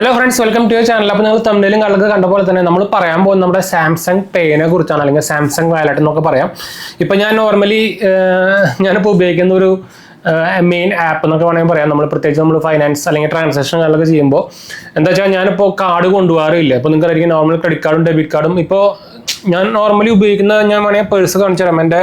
Hello friends, welcome to your channel. അപ്പോൾ നിങ്ങൾ തമിഴിലും കളൊക്കെ കണ്ട പോലെ തന്നെ നമ്മൾ പറയാൻ പോകുന്നത് നമ്മുടെ സാംസങ് പേനെ കുറിച്ചാണ്, അല്ലെങ്കിൽ സാംസങ് വാലറ്റ് എന്നൊക്കെ പറയാം. ഇപ്പം ഞാൻ നോർമലി ഞാനിപ്പോൾ ഉപയോഗിക്കുന്ന ഒരു മെയിൻ ആപ്പ് എന്നൊക്കെ വേണമെങ്കിൽ പറയാം. നമ്മൾ പ്രത്യേകിച്ച് നമ്മൾ ഫൈനാൻസ് അല്ലെങ്കിൽ ട്രാൻസാക്ഷനുകളൊക്കെ ചെയ്യുമ്പോൾ എന്താ വെച്ചാൽ ഞാനിപ്പോൾ കാർഡ് കൊണ്ടുപോകാറില്ല. ഇപ്പോൾ നിങ്ങൾക്കറിയാം നോർമൽ ക്രെഡിറ്റ് കാർഡും ഡെബിറ്റ് കാർഡും. ഇപ്പോൾ ഞാൻ നോർമലി ഉപയോഗിക്കുന്നത് ഞാൻ വേണമെങ്കിൽ പേഴ്സ് കാണിച്ചു തരാം. എൻ്റെ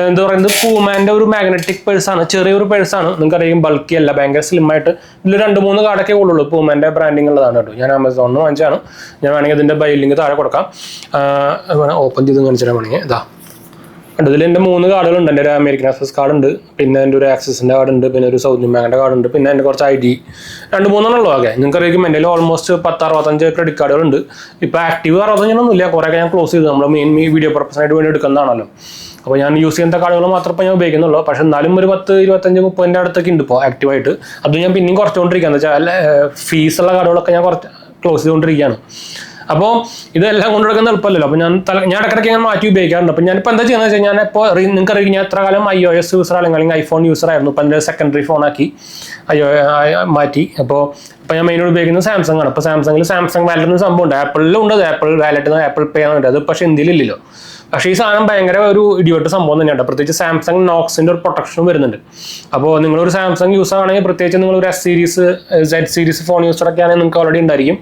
എന്താ പറയുന്നത് പൂമാൻ്റെ ഒരു മാഗ്നറ്റിക് പേഴ്സാണ്, ചെറിയൊരു പേഴ്സാണ്. നിങ്ങൾക്കറിയാം ബൾക്കി അല്ല, ഭയങ്കര സ്ലിമ്മായിട്ട്. ഇതിൽ 2-3 കാർഡൊക്കെ ഉള്ളൂ. പൂമാൻ്റെ ബ്രാൻഡിങ് ഉള്ളതാണ് കേട്ടോ. ഞാൻ ആമസോണിൽ നിന്ന് വാങ്ങിച്ചാണ്. ഞാൻ വേണമെങ്കിൽ ഇതിൻ്റെ ബൈ ലിങ്ക് താഴെ കൊടുക്കാം. ഓപ്പൺ ചെയ്ത് കാണിച്ചു തരാൻ വേണമെങ്കിൽ ഇതാ ഉണ്ട്. ഇതിൽ എൻ്റെ 3 കാർഡുകളുണ്ട്. എൻ്റെ ഒരു അമേരിക്കൻ എക്സ്പ്രസ് കാർഡ് ഉണ്ട്, പിന്നെ എൻ്റെ ഒരു ആക്സിസിൻ്റെ കാർഡ് ഉണ്ട്, പിന്നെ ഒരു സൗത്ത് ഇന്ത്യൻ ബാങ്കിൻ്റെ കാർഡ് ഉണ്ട്, പിന്നെ എൻ്റെ കുറച്ച് ID 2-3 ഉള്ളൂ. ഓക്കെ, നിങ്ങൾക്കറിയാം എൻ്റെ ഓൾമോസ്റ്റ് 10-65 ക്രെഡിറ്റ് കാർഡുകളുണ്ട്. ഇപ്പോൾ ആക്റ്റീവ് 65 ഇല്ല, കുറേയൊക്കെ ഞാൻ ക്ലോസ് ചെയ്തു. നമ്മൾ മെയിൻ വീഡിയോ പർപ്പസിനായിട്ട് വേണ്ടി എടുക്കുന്നതാണല്ലോ. അപ്പോൾ ഞാൻ യൂസ് ചെയ്യുന്ന കാർഡുകൾ മാത്രമേ ഇപ്പോൾ ഞാൻ ഉപയോഗിക്കുന്നുള്ളൂ. പക്ഷേ എന്നാലും ഒരു 10, 25, 30 അടുത്തൊക്കെ ഉണ്ട് ഇപ്പോൾ ആക്റ്റീവായിട്ട്. അത് ഞാൻ പിന്നെയും കുറച്ചുകൊണ്ടിരിക്കുകയാണ്. എന്ന് വെച്ചാൽ ഫീസുള്ള കാർഡുകളൊക്കെ ഞാൻ കുറച്ച് ക്ലോസ് ചെയ്തുകൊണ്ടിരിക്കുകയാണ്. അപ്പോൾ ഇതെല്ലാം കൊണ്ടുനടക്കുന്ന എളുപ്പമല്ലല്ലോ. അപ്പോൾ ഞാൻ ഇടയ്ക്കിടയ്ക്ക് ഞാൻ മാറ്റി ഉപയോഗിക്കാറുണ്ട്. അപ്പോൾ ഞാനിപ്പോൾ എന്താ ചെയ്യുന്നത് വെച്ചാൽ ഞാനിപ്പോൾ നിങ്ങൾക്കറിയാം ഞാൻ എത്ര കാലം iOS യൂസർ അല്ലെങ്കിൽ ഐഫോൺ യൂസർ ആയിരുന്നു. ഇപ്പോൾ അതിൻ്റെ സെക്കൻഡറി ഫോണാക്കി മാറ്റി. അപ്പോൾ ഞാൻ മെയിനായിട്ട് ഉപയോഗിക്കുന്നത് സാംസങ് ആണ്. അപ്പോൾ സാംസങ് വാലറ്റ് എന്ന സംഭവം ഉണ്ട്. ആപ്പിളിലും ഉണ്ട് ആപ്പിൾ വാലറ്റ്, ആപ്പിൾ പേ ആണ്. അത് പക്ഷേ ഇന്ത്യയിലില്ലല്ലോ. പക്ഷേ ഈ സാധനം ഭയങ്കര ഒരു ഇടിവെട്ട് സംഭവം തന്നെയാണ്. പ്രത്യേകിച്ച് സാംസങ് നോക്സിൻ്റെ ഒരു പ്രൊട്ടക്ഷനും വരുന്നുണ്ട്. അപ്പോൾ നിങ്ങളൊരു സാംസങ് യൂസർ ആണെങ്കിൽ, പ്രത്യേകിച്ച് നിങ്ങളൊരു Z സീരീസ് ഫോൺ യൂസറൊക്കെ ആണെങ്കിൽ നിങ്ങൾക്ക് ഓൾറെഡി ഉണ്ടായിരിക്കും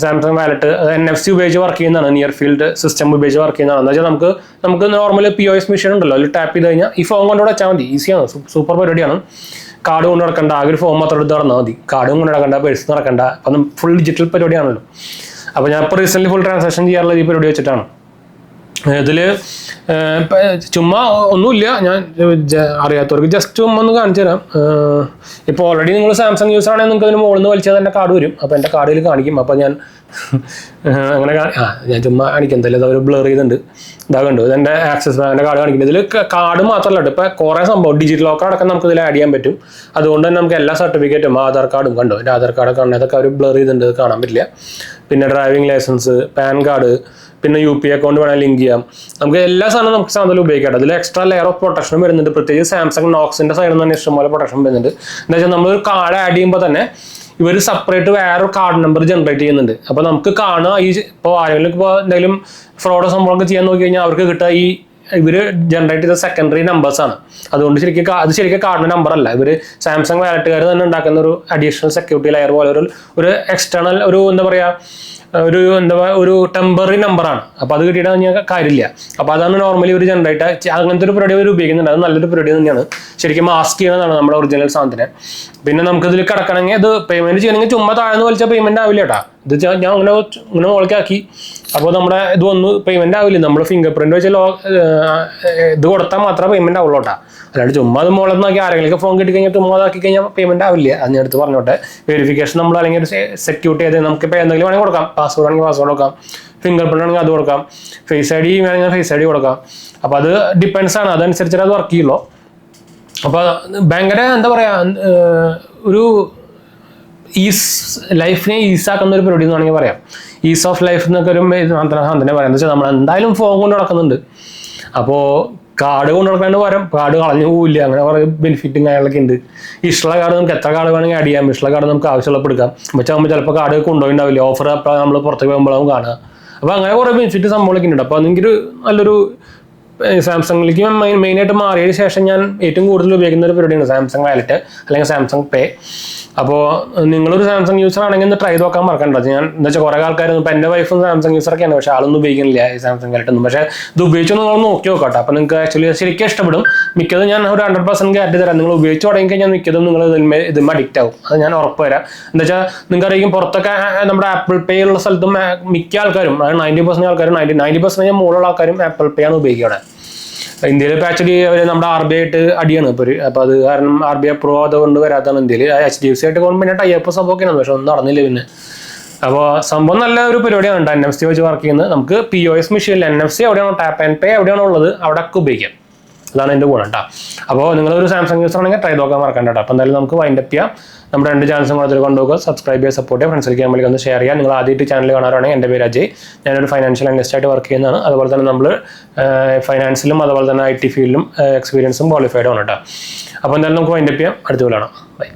സാംസങ് വാലറ്റ്. NFC ഉപയോഗിച്ച് വർക്ക് ചെയ്യുന്നതാണ്, നിയർ ഫീൽഡ് സിസ്റ്റം ഉപയോഗിച്ച് വർക്ക് ചെയ്യുന്നതാണ്. എന്താ വെച്ചാൽ നമുക്ക് നോർമൽ POS മെഷീൻ ഉണ്ടല്ലോ, അതിൽ ടാപ്പ് ചെയ്ത് കഴിഞ്ഞാൽ ഈ ഫോൺ കൊണ്ടുകൂടെ വെച്ചാൽ മതി. ഈസിയാണ്, സൂപ്പർ പരിപാടിയാണ്. കാർഡ് കൊണ്ട് നടക്കണ്ട, ആകെ ഒരു ഫോൺ മാത്രം എടുത്ത് നടന്നാൽ മതി. കാർഡും കൊണ്ട് നടക്കണ്ട, പേഴ്സ് നടക്കണ്ട. അപ്പം ഫുൾ ഡിജിറ്റൽ പരിപാടിയാണല്ലോ. അപ്പോൾ ഞാൻ ഇപ്പോൾ റീസെൻ്റ്ലി ഫുൾ ട്രാൻസാക്ഷൻ ചെയ്യാറുള്ളത് ഈ പരിപാടി വെച്ചിട്ടാണ്. ഇതിൽ ചുമ്മാ ഒന്നുമില്ല, ഞാൻ അറിയാത്തവർക്ക് ജസ്റ്റ് ചുമ്മാ ഒന്ന് കാണിച്ചു തരാം. ഇപ്പോൾ ഓൾറെഡി നിങ്ങൾ സാംസങ് യൂസർ ആണെങ്കിൽ നിങ്ങൾക്ക് അതിന് മുകളിൽ നിന്ന് വലിച്ചാൽ തന്നെ കാർഡ് വരും. അപ്പോൾ എൻ്റെ കാർഡിൽ കാണിക്കും. അപ്പോൾ ഞാൻ അങ്ങനെ ഞാൻ ചുമ്മാ കാണിക്കും. എന്തായാലും അതൊരു ബ്ലർ ചെയ്തിട്ടുണ്ട്. ഇതാ കണ്ടു, ഇതെൻ്റെ ആക്സിസ് ബാങ്കിൻ്റെ കാർഡ് കാണിക്കുന്നത്. ഇതിൽ കാർഡ് മാത്രമല്ല കേട്ടോ, ഇപ്പോൾ കുറേ സംഭവം ഡിജിറ്റൽ ലോക്കർ അടക്കം നമുക്ക് ഇതിൽ ആഡ് ചെയ്യാൻ പറ്റും. അതുകൊണ്ട് തന്നെ നമുക്ക് എല്ലാ സർട്ടിഫിക്കറ്റും ആധാർ കാർഡും കണ്ടോ, എൻ്റെ ആധാർ കാർഡൊക്കെ ഉണ്ട്, അതൊക്കെ അവർ ബ്ലർ ചെയ്തിട്ടുണ്ട്, കാണാൻ പറ്റില്ല. പിന്നെ ഡ്രൈവിംഗ് ലൈസൻസ്, പാൻ കാർഡ്, പിന്നെ UPI അക്കൗണ്ട് വേണമെങ്കിൽ ലിങ്ക് ചെയ്യാം. നമുക്ക് എല്ലാ സാധനവും നമുക്ക് സാധനത്തിൽ ഉപയോഗിക്കാം. അതിൽ എക്സ്ട്രാ ലെയർ ഓഫ് പ്രൊട്ടക്ഷനും വരുന്നുണ്ട്. പ്രത്യേകിച്ച് സാംസങ് നോക്സിൻ്റെ സൈഡിൽ നിന്ന് തന്നെ ഇഷ്ടംപോലെ പ്രൊട്ടക്ഷൻ വരുന്നുണ്ട്. എന്താ വെച്ചാൽ നമ്മളൊരു കാർഡ് ആഡ് ചെയ്യുമ്പോൾ തന്നെ ഇവർ സെപ്പറേറ്റ് വേറൊരു കാർഡ് നമ്പർ ജനറേറ്റ് ചെയ്യുന്നുണ്ട്. അപ്പോൾ നമുക്ക് കാണുക ഇപ്പോൾ ആരെങ്കിലും ഇപ്പോൾ എന്തെങ്കിലും ഫ്രോഡ് സംഭവമൊക്കെ ചെയ്യാൻ നോക്കി കഴിഞ്ഞാൽ അവർക്ക് കിട്ടുക ഇവർ ജനറേറ്റ് ചെയ്ത സെക്കൻഡറി നമ്പേഴ്സാണ്. അതുകൊണ്ട് ശരിക്കും കാർഡിൻ്റെ നമ്പർ അല്ല. ഇവർ സാംസങ് വാലറ്റുകാർ തന്നെ ഉണ്ടാക്കുന്ന ഒരു അഡീഷണൽ സെക്യൂരിറ്റി ലെയർ പോലെ ഒരു എക്സ്റ്റേണൽ ഒരു ടെമ്പററി നമ്പറാണ്. അപ്പോൾ അത് കിട്ടിയിട്ട് കഴിഞ്ഞാൽ കാര്യമില്ല. അപ്പോൾ അതാണ് നോർമലി ഒരു ജനറേറ്റ് അങ്ങനത്തെ ഒരു പരിപാടി അവർ ഉപയോഗിക്കുന്നുണ്ട്. അത് നല്ലൊരു പരിപാടി തന്നെയാണ്. ശരിക്കും മാസ്ക് ചെയ്യുന്നതാണ് നമ്മുടെ ഒറിജിനൽ സാധനത്തിനെ. പിന്നെ നമുക്കിതിൽ കിടക്കണമെങ്കിൽ അത് പേയ്മെൻറ്റ് ചെയ്യണമെങ്കിൽ ചുമ്മാ താഴ്ന്ന് വലിച്ചാൽ പേയ്മെൻറ്റ് ആവില്ല കേട്ടോ. ഇത് ഞാൻ ഇങ്ങനെ മുകളിലാക്കി. അപ്പോൾ നമ്മുടെ ഇതൊന്നും പേയ്മെൻറ്റ് ആവില്ല. നമ്മൾ ഫിംഗർ പ്രിൻറ്റ് വെച്ച് ഇത് കൊടുത്താൽ മാത്രമേ പേയ്മെൻറ്റ് ആവുള്ളൂ കേട്ടോ. അല്ലാണ്ട് ചുമ്മാ അത് മുകളിൽ നോക്കി ആരെങ്കിലും ഫോൺ കിട്ടി കഴിഞ്ഞാൽ ചുമ്മാ ആക്കി കഴിഞ്ഞാൽ പേയ്മെൻറ്റ് ആവില്ല. അത് ഞാൻ എടുത്ത് പറഞ്ഞോട്ടെ. വെരിഫിക്കേഷൻ നമ്മൾ അല്ലെങ്കിൽ ഒരു സെക്യൂരിറ്റി ചെയ്ത് നമുക്കിപ്പോൾ എന്തെങ്കിലും വേണമെങ്കിൽ കൊടുക്കാം. പാസ്വേഡ് ആണെങ്കിൽ പാസ്വേഡ് കൊടുക്കാം, ഫിംഗർ പ്രിൻ്റ് ആണെങ്കിൽ അത് കൊടുക്കാം, ഫേസ് ID വേണമെങ്കിൽ ഫേസ് ID കൊടുക്കാം. അപ്പോൾ അത് ഡിപ്പെൻഡ്സ് ആണ്, അതനുസരിച്ചിട്ട് അത് വർക്ക് ചെയ്യുള്ളൂ. അപ്പോൾ ഭയങ്കര എന്താ പറയുക, ഒരു ലൈഫിനെ ഈസാക്കുന്ന ഒരു പരിപാടി എന്ന് വേണമെങ്കിൽ പറയാം. ഈസ് ഓഫ് ലൈഫ് എന്നൊക്കെ ഒരു സാധനം പറയാം. എന്താ വെച്ചാൽ നമ്മൾ എന്തായാലും ഫോൺ കൊണ്ട് നടക്കുന്നുണ്ട്. അപ്പോൾ കാർഡ് കൊണ്ട് നടക്കാണ്ട് പകരം കാർഡ് കളഞ്ഞു പോവില്ല. അങ്ങനെ കുറേ ബെനിഫിറ്റും കാര്യങ്ങളൊക്കെ ഉണ്ട്. ഇഷ്ടമുള്ള കാർഡ് നമുക്ക് എത്ര കാർഡ് വേണമെങ്കിൽ ആഡ് ചെയ്യാം. ഇഷ്ടമുള്ള കാർഡ് നമുക്ക് ആവശ്യമുള്ളപ്പോൾ എടുക്കാം. വെച്ചാകുമ്പോൾ ചിലപ്പോൾ കാർഡ് കൊണ്ടുപോയിണ്ടാവില്ല, ഓഫർ അപ്പോൾ നമ്മൾ പുറത്തേക്ക് പോകുമ്പോഴാവും കാണുക. അപ്പോൾ അങ്ങനെ കുറേ ബെനിഫിറ്റ് സംഭവങ്ങളൊക്കെ ഉണ്ട്. അപ്പോൾ അതെനിക്കൊരു നല്ലൊരു സാംസങ്ങിലേക്ക് മെയിനായിട്ട് മാറിയതിന് ശേഷം ഞാൻ ഏറ്റവും കൂടുതൽ ഉപയോഗിക്കുന്ന ഒരു പരിപാടിയാണ് സാംസങ് വാലറ്റ് അല്ലെങ്കിൽ സാംസങ് പേ. അപ്പോൾ നിങ്ങളൊരു സാംസങ് യൂസർ ആണെങ്കിൽ ഒന്ന് ട്രൈ നോക്കാൻ മറക്കണ്ട. ഞാൻ എന്താ വെച്ചാൽ കുറേ ആൾക്കാരൊന്നും ഇപ്പോൾ എൻ്റെ വൈഫും സാംസങ് യൂസറൊക്കെയാണ്, പക്ഷേ ആളൊന്നും ഉപയോഗിക്കുന്നില്ല ഈ സാംസങ് വാലറ്റൊന്നും. പക്ഷേ ഇത് ഉപയോഗിച്ചൊന്നും നിങ്ങൾ നോക്കി നോക്കട്ടെ. അപ്പോൾ നിങ്ങൾക്ക് ആക്ച്വലി ശരിക്കും ഇഷ്ടപ്പെടും. മിക്കതും ഞാൻ ഒരു 100% ഗ്യാരണ്ടി തരാം. നിങ്ങൾ ഉപയോഗിച്ച് തുടങ്ങി കഴിഞ്ഞാൽ മിക്കതും നിങ്ങൾ ഇതിന്മേൽ അഡിക്റ്റ് ആവും. അത് ഞാൻ ഉറപ്പ് തരാം. എന്താ വെച്ചാൽ നിങ്ങൾക്കറിയാം പുറത്തൊക്കെ നമ്മുടെ ആപ്പിൾ പേ ഉള്ള സ്ഥലത്തും മിക്ക ആൾക്കാരും, അതായത് 90% ആൾക്കാരും 90% മുകളിലുള്ള ആൾക്കാരും ആപ്പിൾ പേ ആണ് ഉപയോഗിക്കുക. ഇന്ത്യയിൽ ഇപ്പോൾ ആക്ച്വലി അവർ നമ്മുടെ RBI ആയിട്ട് അടിയാണ് ഇപ്പോൾ. അപ്പോൾ അത് കാരണം RBI അപ്രൂവ് അതുകൊണ്ട് വരാത്തതാണ് ഇന്ത്യയിൽ. HDFC ആയിട്ട് കൊണ്ട് പിന്നെ ടൈപ്പ് സംഭവമൊക്കെയാണ്, പക്ഷെ ഒന്നും നടന്നില്ല പിന്നെ. അപ്പോൾ സംഭവം നല്ല ഒരു പരിപാടിയാണ് കേട്ടോ. NFC വെച്ച് വർക്ക് ചെയ്യുന്നത്. നമുക്ക് POS മെഷീനിൽ NFC എവിടെയാണോ ടാപ്പ് ആൻഡ് പേ എവിടെയാണോ ഉള്ളത് അവിടെ ഒക്കെ ഉപയോഗിക്കാം. അതാണ് എൻ്റെ ഗുണം കേട്ടോ. അപ്പോൾ നിങ്ങളൊരു സാംസങ് യൂസർ ആണെങ്കിൽ ട്രൈ നോക്കാൻ മറക്കണ്ട കേട്ടോ. അപ്പോൾ എന്തായാലും നമുക്ക് വൈൻഡ് അപ്പ് ചെയ്യാം. നമ്മുടെ 2 ചാനൽസും കൂടെ അതിൽ കൊണ്ടുപോകുക, സബ്സ്ക്രൈബ് ചെയ്യുക, സപ്പോർട്ട് ചെയ്യുക, ഫ്രണ്ട്സിലേക്ക് നമ്മൾക്ക് ഒന്ന് ഷെയർ ചെയ്യാം. നിങ്ങൾ ആദ്യമായിട്ട് ചാനൽ കാണാറാണെങ്കിൽ എൻ്റെ പേര് അജയ്. ഞാനൊരു ഫൈനാൻഷ്യൽ അനലിസ്റ്റ് ആയിട്ട് വർക്ക് ചെയ്യുന്നതാണ്. അതുപോലെ തന്നെ നമ്മൾ ഫൈനാൻസിലും അതുപോലെ തന്നെ IT ഫീൽഡിലും എക്സ്പീരിയൻസും ക്വാളിഫൈഡ് ആണ് കേട്ടോ. അപ്പോൾ എന്തായാലും നമുക്ക് വൈൻഡ് അപ്പ് ചെയ്യാം. അടുത്ത കാണാം. ബൈ.